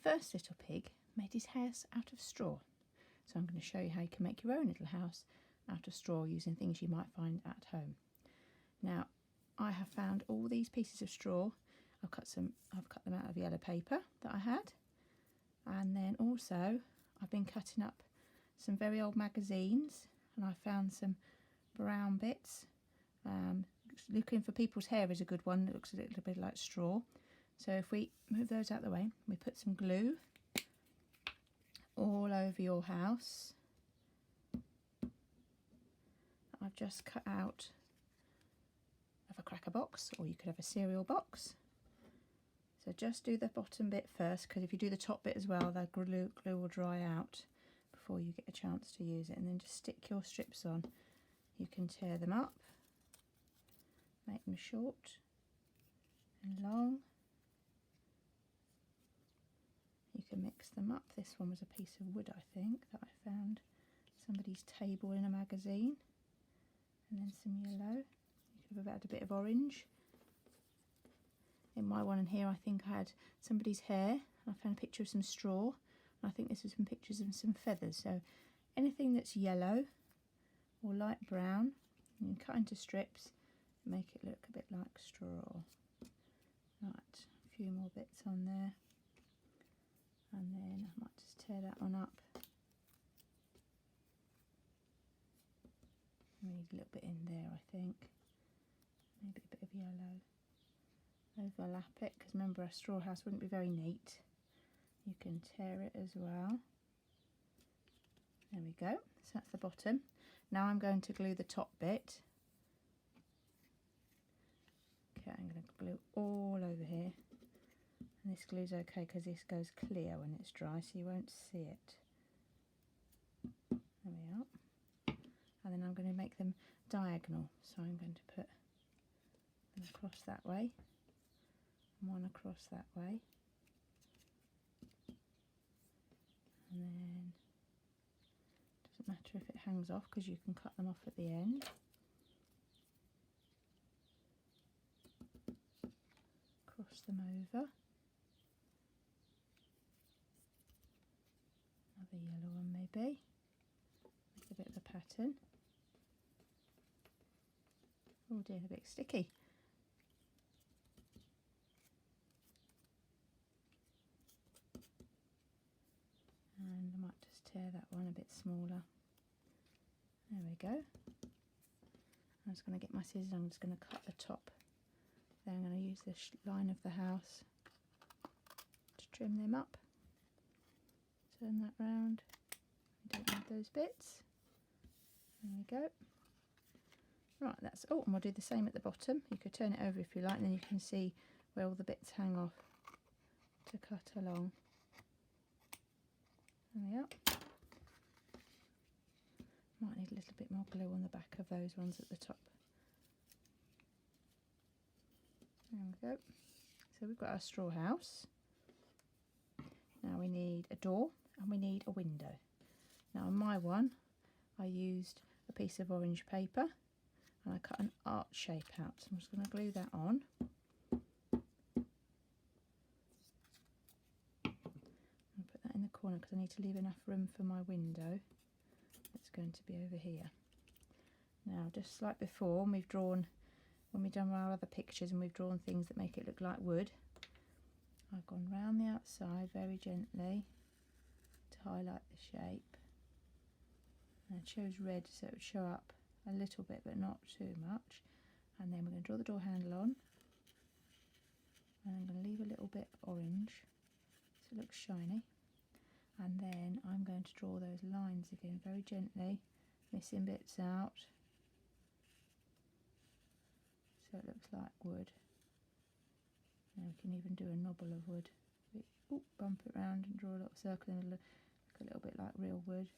first little pig made his house out of straw. So I'm going to show you how you can make your own little house out of straw using things you might find at home. Now, I have found all these pieces of straw. I've cut them out of yellow paper that I had, and then also I've been cutting up some very old magazines, and I found some brown bits. Looking for people's hair is a good one. It looks a little bit like straw. So if we move those out of the way, we put some glue all over your house. I've just cut out of a cracker box, or you could have a cereal box. So just do the bottom bit first, because if you do the top bit as well, the glue will dry out before you get a chance to use it. And then just stick your strips on. You can tear them up, make them short and long. You can mix them up. This one was a piece of wood, I think, that I found somebody's table in a magazine. And then some yellow. You could have added a bit of orange. In my one in here, I think I had somebody's hair. I found a picture of some straw. And I think this was some pictures of some feathers. So anything that's yellow or light brown, you can cut into strips and make it look a bit like straw. Right, a few more bits on there. And then I might just tear that one up. We need a little bit in there, I think. Maybe a bit of yellow. Overlap it, because remember, a straw house wouldn't be very neat. You can tear it as well. There we go. So that's the bottom. Now I'm going to glue the top bit. Okay, I'm going to glue all over here. And this glue's okay because this goes clear when it's dry, so you won't see it. There we are. And then I'm going to make them diagonal. So I'm going to put them across that way, and one across that way. And then, doesn't matter if it hangs off because you can cut them off at the end. Cross them over. Another yellow one maybe. Make a bit of a pattern. Oh dear, a bit sticky. And I might just tear that one a bit smaller. There we go. I'm just going to get my scissors, I'm just going to cut the top. Then I'm going to use this line of the house to trim them up. Turn that round. We don't need those bits. There we go. Right, that's all. And we'll do the same at the bottom. You could turn it over if you like, and then you can see where all the bits hang off to cut along. There we are. Might need a little bit more glue on the back of those ones at the top. There we go. So we've got our straw house. Now we need a door and we need a window. Now on my one, I used a piece of orange paper and I cut an arch shape out. So I'm just going to glue that on. I'll put that in the corner because I need to leave enough room for my window. It's going to be over here. Now, just like before, when we've done our other pictures and we've drawn things that make it look like wood, I've gone round the outside very gently to highlight the shape. And I chose red so it would show up a little bit but not too much. And then we're going to draw the door handle on. And I'm going to leave a little bit orange so it looks shiny. And then I'm going to draw those lines again very gently, missing bits out so it looks like wood. Now we can even do a knobble of wood. Bump it round and draw a little circle and look a little bit like real wood.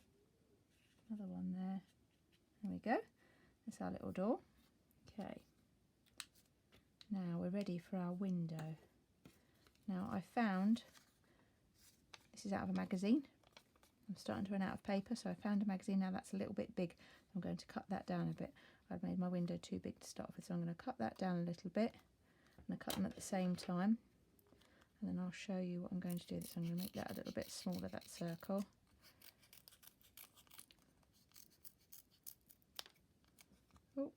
Another one there. There we go. That's our little door. Okay. Now we're ready for our window. Now I found, this is out of a magazine. I'm starting to run out of paper, so I found a magazine. Now that's a little bit big. I'm going to cut that down a bit. I've made my window too big to start with, so I'm going to cut that down a little bit. I'm going to cut them at the same time. and then I'll show you what I'm going to do. So I'm going to make that a little bit smaller, that circle. Oh,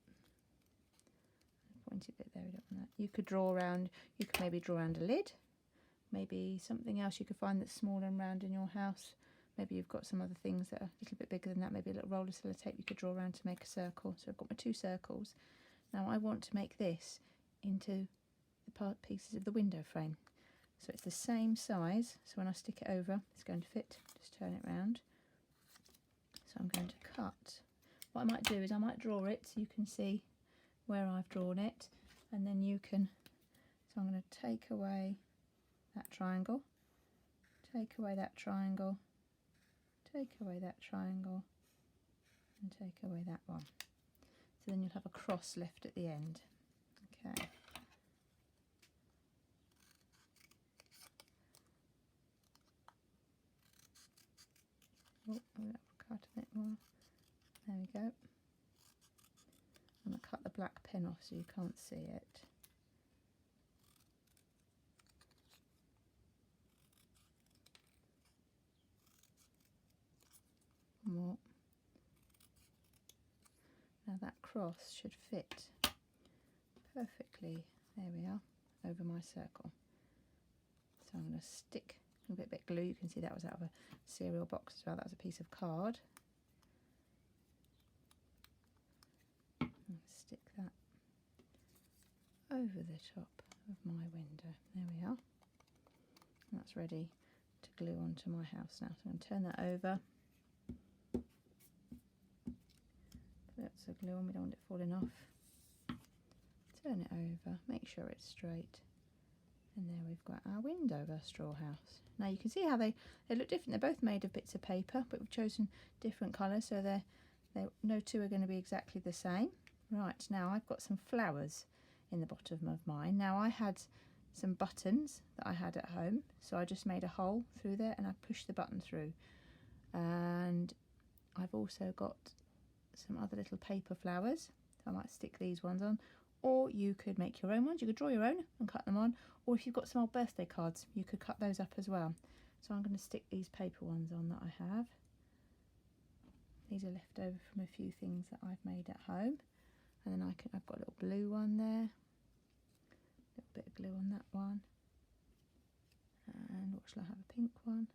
pointy bit there, we don't want that. You could draw around, you could maybe draw around a lid, maybe something else you could find that's small and round in your house. Maybe you've got some other things that are a little bit bigger than that, maybe a little roller sellotape you could draw around to make a circle. So I've got my 2 circles. Now I want to make this into the pieces of the window frame. So it's the same size, so when I stick it over it's going to fit. Just turn it round. So I'm going to cut. What I might do is I might draw it so you can see where I've drawn it, and then you can, so I'm going to take away that triangle, take away that triangle, take away that triangle, and take away that one. So then you'll have a cross left at the end. Okay. Oh, I'll cut a bit more. There we go. I'm going to cut the black pen off so you can't see it. More. Now that cross should fit perfectly, there we are, over my circle. So I'm going to stick a bit of glue. You can see that was out of a cereal box as well. That was a piece of card. And stick that over the top of my window. There we are. And that's ready to glue onto my house now. So I'm going to turn that over. Put some glue on, we don't want it falling off. Turn it over, make sure it's straight. And there we've got our window of our straw house. Now you can see how they look different. They're both made of bits of paper, but we've chosen different colours, so no two are going to be exactly the same. Right, now I've got some flowers in the bottom of mine. Now I had some buttons that I had at home, so I just made a hole through there and I pushed the button through. And I've also got some other little paper flowers, so I might stick these ones on. Or you could make your own ones. You could draw your own and cut them on. Or if you've got some old birthday cards, you could cut those up as well. So I'm going to stick these paper ones on that I have. These are left over from a few things that I've made at home. And then I've got a little blue one there. A little bit of glue on that one. And what shall I have? A pink one.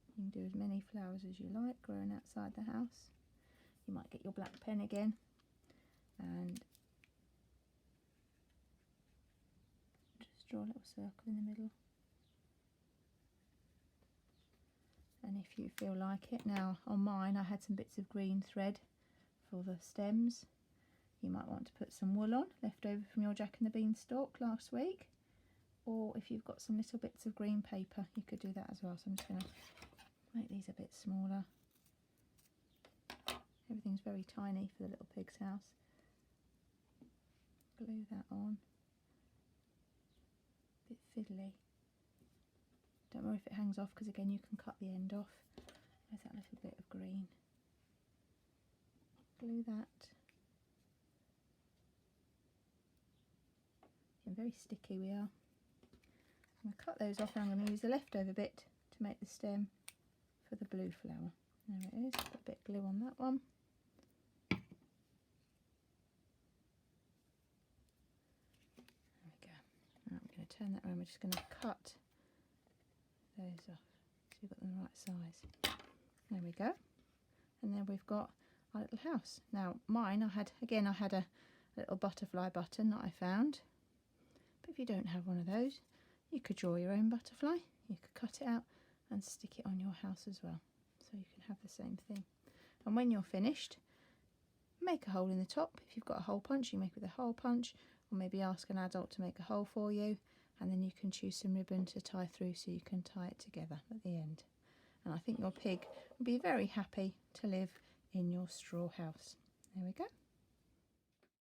You can do as many flowers as you like growing outside the house. You might get your black pen again and just draw a little circle in the middle. And if you feel like it, now on mine I had some bits of green thread for the stems. You might want to put some wool on, left over from your Jack and the Beanstalk last week. Or if you've got some little bits of green paper, you could do that as well. So I'm just going to make these a bit smaller. Everything's very tiny for the little pig's house. Glue that on. A bit fiddly. Don't worry if it hangs off, because again you can cut the end off. There's that little bit of green. Glue that. And very sticky we are. I'm going to cut those off and I'm going to use the leftover bit to make the stem for the blue flower. There it is, put a bit of glue on that one. There we go. Right, I'm going to turn that around, we're just going to cut those off so you've got them the right size. There we go. And then we've got our little house. Now mine, I had a little butterfly button that I found. But if you don't have one of those, you could draw your own butterfly. You could cut it out and stick it on your house as well. So you can have the same thing. And when you're finished, make a hole in the top. If you've got a hole punch, you make it with a hole punch, or maybe ask an adult to make a hole for you, and then you can choose some ribbon to tie through so you can tie it together at the end. And I think your pig will be very happy to live in your straw house. There we go.